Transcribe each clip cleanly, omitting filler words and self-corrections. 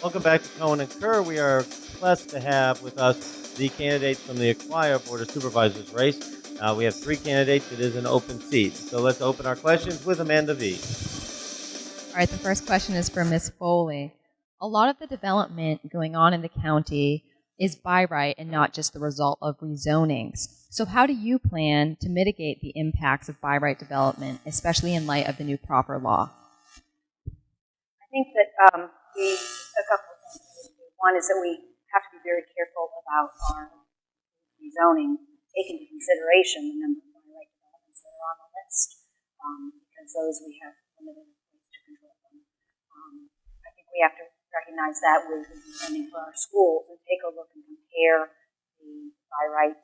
Welcome back to Cohen and Kerr. We are blessed to have with us the candidates from the Aquia Board of Supervisors race. We have three candidates. It is an open seat. So let's open our questions with Amanda V. All right, the first question is for Ms. Foley. A lot of the development going on in the county is by right and not just the result of rezonings. So how do you plan to mitigate the impacts of by right development, especially in light of the new proper law? I think that a couple of things. One is that we have to be very careful about our rezoning, take into consideration the number of by right developments that are on the list, because those we have limited ways to control them. I think we have to recognize that with the funding for our schools and take a look and compare the by right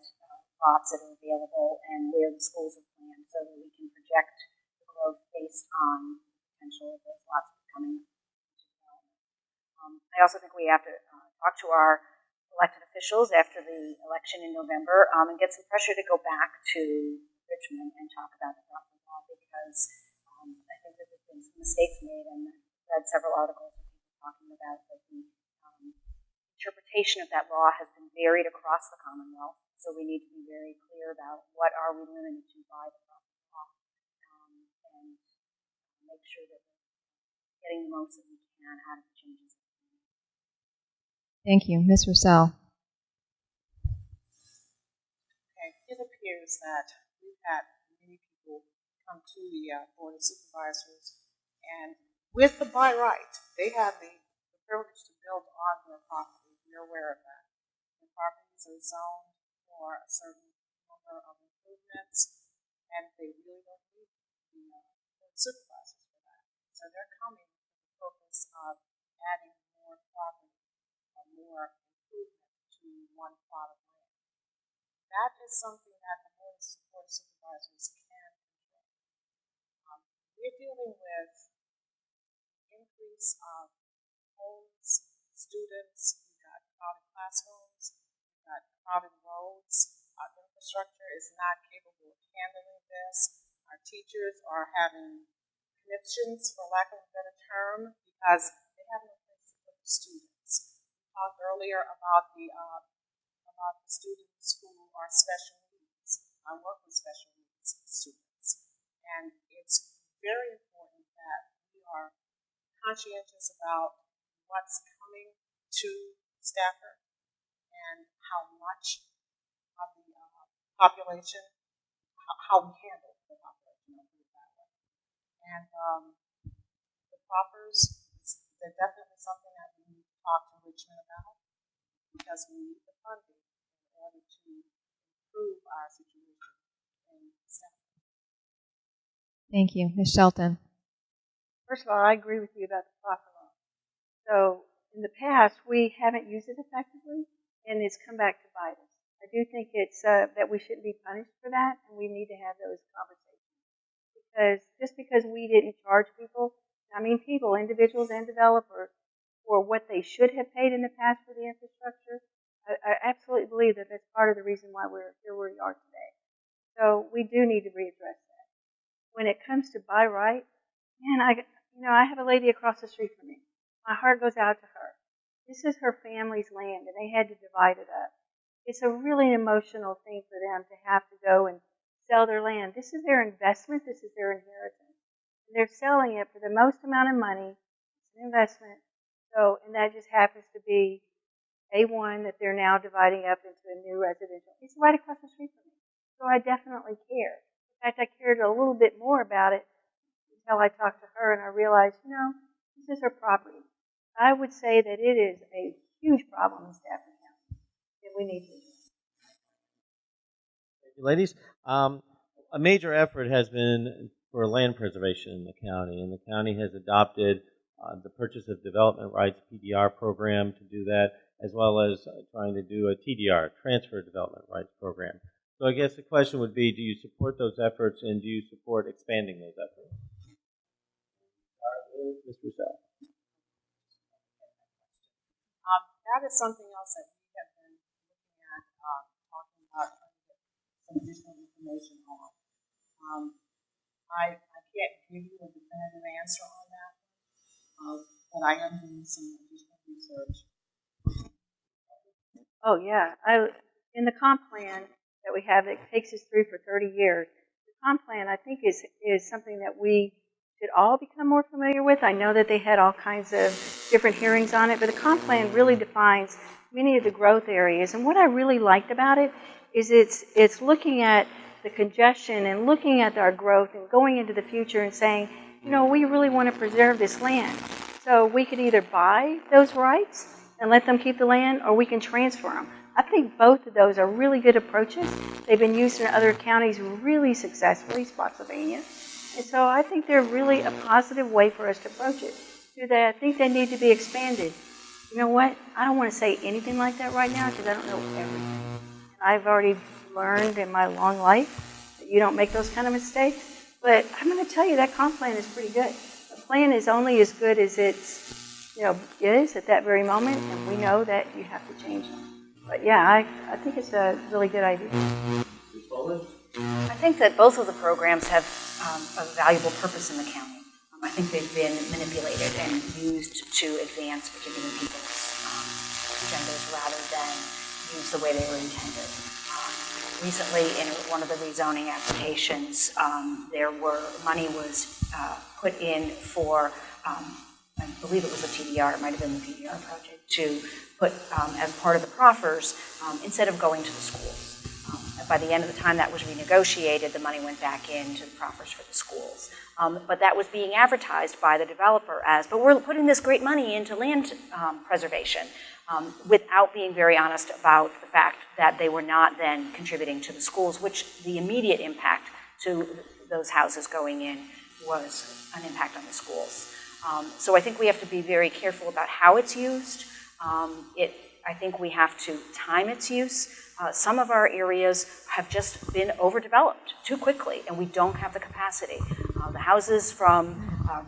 lots that are available and where the schools are planned so that we can project the growth based on the potential of those lots becoming. I also think we have to talk to our elected officials after the election in November and get some pressure to go back to Richmond and talk about the proper law because I think that there have been some mistakes made, and I've read several articles of people talking about that the interpretation of that law has been varied across the Commonwealth, so we need to be very clear about what are we limited to by the proper law and make sure that we're getting the most that we can out of the changes. Thank you. Ms. Russell. Okay. It appears that we've had many people come to the Board of Supervisors, and with the by right, they have the privilege to build on their property. We're aware of that. The properties are zoned for a certain number of improvements, and they really don't need the Board of Supervisors for that. So they're coming for the purpose of adding more property, more improvement to one plot of land. That is something that the Board of Supervisors can control. We're dealing with increase of homes, students, we've got crowded classrooms, we've got crowded roads. Our infrastructure is not capable of handling this. Our teachers are having conniptions, for lack of a better term, because they have no place to put the students. Talked earlier about the students who are special needs. I work with special needs students, and it's very important that we are conscientious about what's coming to Stafford and how much of the population, how we handle the population, I'll put it that way. And the proffers, they're definitely something that we need to talk to Richmond about because we need the funding in order to improve our situation in Stafford. Thank you. Ms. Shelton. First of all, I agree with you about the proffer law. So in the past, we haven't used it effectively, and it's come back to bite us. I do think it's that we shouldn't be punished for that, and we need to have those conversations. Because just because we didn't charge people, I mean people, individuals and developers, for what they should have paid in the past for the infrastructure, I absolutely believe that that's part of the reason why we're here where we are today. So we do need to readdress that. When it comes to by right, man, I have a lady across the street from me. My heart goes out to her. This is her family's land, and they had to divide it up. It's a really emotional thing for them to have to go and sell their land. This is their investment. This is their inheritance. And they're selling it for the most amount of money. It's an investment. So, and that just happens to be A1 that they're now dividing up into a new residential. It's right across the street from me. So I definitely care. In fact, I cared a little bit more about it until I talked to her and I realized, this is her property. I would say that it is a huge problem in Stafford County, and we need to. Thank you, ladies. A major effort has been for land preservation in the county, and the county has adopted the purchase of development rights PDR program to do that, as well as trying to do a TDR, transfer development rights program. So I guess the question would be, do you support those efforts, and do you support expanding those efforts? Ms. Russell. That is something else that we have been looking at, talking about, trying to get some additional information on. I can't give you a definitive answer on that, but I am doing some additional research research. Oh yeah, in the comp plan that we have that takes us through for 30 years, the comp plan I think is something that we should all become more familiar with. I know that they had all kinds of different hearings on it, but the comp plan really defines many of the growth areas. And what I really liked about it is it's looking at the congestion and looking at our growth and going into the future and saying, you know, we really want to preserve this land. So we could either buy those rights and let them keep the land, or we can transfer them. I think both of those are really good approaches. They've been used in other counties really successfully, Spotsylvania. And so I think they're really a positive way for us to approach it. Do they? I think they need to be expanded. You know what? I don't want to say anything like that right now because I don't know everything. I've already learned in my long life that you don't make those kind of mistakes. But I'm going to tell you that comp plan is pretty good. A plan is only as good as it's, you know, is at that very moment, and we know that you have to change them. But yeah, I think it's a really good idea. I think that both of the programs have a valuable purpose in the county. I think they've been manipulated and used to advance particular people's agendas rather than used the way they were intended. Recently, in one of the rezoning applications, money was put in for, I believe it was a TDR, it might have been the PDR project, to put as part of the proffers instead of going to the schools. By the end of the time that was renegotiated, the money went back into the proffers for the schools. But that was being advertised by the developer as, but we're putting this great money into land preservation, without being very honest about the fact that they were not then contributing to the schools, which the immediate impact to those houses going in was an impact on the schools. So I think we have to be very careful about how it's used. I think we have to time its use. Some of our areas have just been overdeveloped too quickly, and we don't have the capacity. The houses from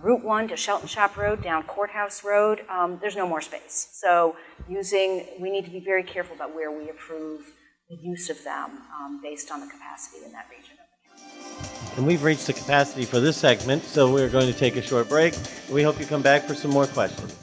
Route 1 to Shelton Shop Road down Courthouse Road, there's no more space. So we need to be very careful about where we approve the use of them based on the capacity in that region of the county. And we've reached the capacity for this segment, so we're going to take a short break. We hope you come back for some more questions.